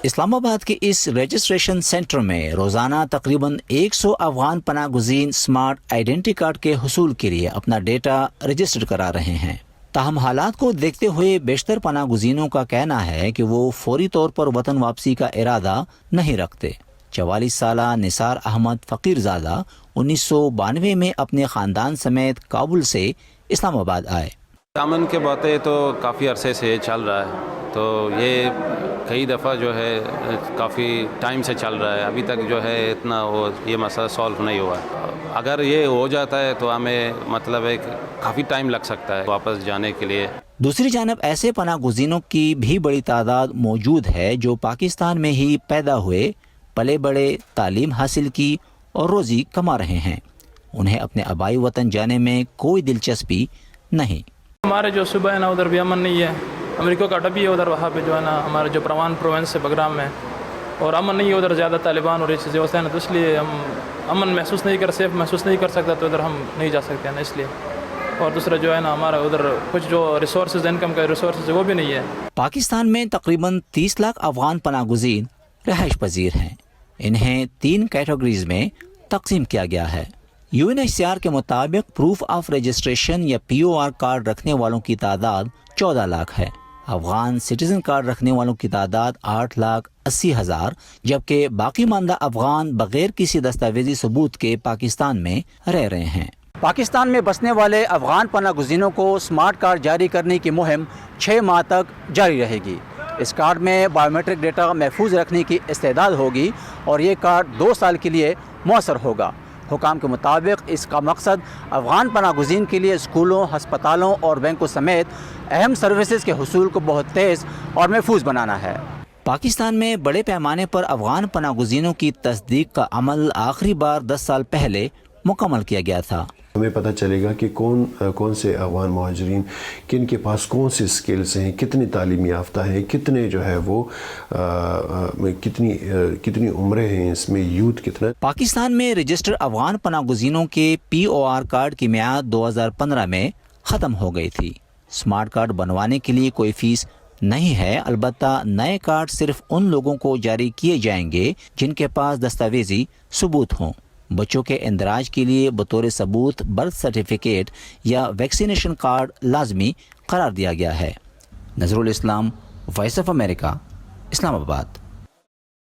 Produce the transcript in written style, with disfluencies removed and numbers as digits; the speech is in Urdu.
اسلام آباد کے اس رجسٹریشن سینٹر میں روزانہ تقریباً 100 افغان پناہ گزین اسمارٹ آئیڈینٹی کارڈ کے حصول کے لیے اپنا ڈیٹا رجسٹر کرا رہے ہیں۔ تاہم حالات کو دیکھتے ہوئے بیشتر پناہ گزینوں کا کہنا ہے کہ وہ فوری طور پر وطن واپسی کا ارادہ نہیں رکھتے۔ 44 سالہ نثار احمد فقیر زادہ 1992 میں اپنے خاندان سمیت کابل سے اسلام آباد آئے۔ امن کے باتیں تو کافی عرصے سے چل رہا ہے، تو یہ کئی دفعہ جو ہے کافی ٹائم سے چل رہا ہے، ابھی تک جو ہے اتنا یہ مسئلہ سالو نہیں ہوا۔ اگر یہ ہو جاتا ہے تو ہمیں مطلب ہے کافی ٹائم لگ سکتا ہے واپس جانے کے لیے۔ دوسری جانب ایسے پناہ گزینوں کی بھی بڑی تعداد موجود ہے جو پاکستان میں ہی پیدا ہوئے، پلے بڑے، تعلیم حاصل کی اور روزی کما رہے ہیں۔ انہیں اپنے آبائی وطن جانے میں کوئی دلچسپی نہیں۔ ہمارے جو صوبہ ہے نا ادھر بھی امن نہیں ہے، امریکہ کا ڈبی ہے ادھر، وہاں پہ جو ہے نا ہمارے جو پروان پروونس ہے بگرام میں، اور امن نہیں ہے ادھر، زیادہ طالبان اور یہ چیزیں ہوتے ہیں نا، تو اس لیے ہم امن محسوس نہیں سیف محسوس نہیں کر سکتا، تو ادھر ہم نہیں جا سکتے ہیں نا، اس لیے۔ اور دوسرا جو ہے نا ہمارا ادھر کچھ جو ریسورسز انکم کا ریسورسز وہ بھی نہیں ہے۔ پاکستان میں تقریباً 30 لاکھ افغان پناہ گزین رہائش پذیر ہیں۔ انہیں 3 کیٹیگریز میں تقسیم کیا گیا ہے۔ UNHCR کے مطابق پروف آف رجسٹریشن یا POR کارڈ رکھنے والوں کی تعداد 14 لاکھ ہے۔ افغان سٹیزن کارڈ رکھنے والوں کی تعداد 8,80,000، جبکہ باقی ماندہ افغان بغیر کسی دستاویزی ثبوت کے پاکستان میں رہ رہے ہیں۔ پاکستان میں بسنے والے افغان پناہ گزینوں کو اسمارٹ کارڈ جاری کرنے کی مہم 6 ماہ تک جاری رہے گی۔ اس کارڈ میں بائیو میٹرک ڈیٹا محفوظ رکھنے کی استعداد ہوگی اور یہ کارڈ 2 سال کے لیے مؤثر ہوگا۔ حکام کے مطابق اس کا مقصد افغان پناہ گزین کے لیے اسکولوں، ہسپتالوں اور بینکوں سمیت اہم سروسز کے حصول کو بہت تیز اور محفوظ بنانا ہے۔ پاکستان میں بڑے پیمانے پر افغان پناہ گزینوں کی تصدیق کا عمل آخری بار 10 سال پہلے مکمل کیا گیا تھا۔ ہمیں پتہ چلے گا کہ کون سے افغان مہاجرین کن کے پاس کون سے سکلز ہیں، کتنے تعلیم یافتہ ہیں، کتنے جو ہے وہ کتنی عمریں ہیں، اس میں یوتھ کتنا۔ پاکستان میں رجسٹر افغان پناہ گزینوں کے POR کارڈ کی میعاد 2015 میں ختم ہو گئی تھی۔ اسمارٹ کارڈ بنوانے کے لیے کوئی فیس نہیں ہے، البتہ نئے کارڈ صرف ان لوگوں کو جاری کیے جائیں گے جن کے پاس دستاویزی ثبوت ہوں۔ بچوں کے اندراج کے لیے بطور ثبوت برتھ سرٹیفکیٹ یا ویکسینیشن کارڈ لازمی قرار دیا گیا ہے۔ نظر الاسلام، وائس آف امریکہ، اسلام آباد۔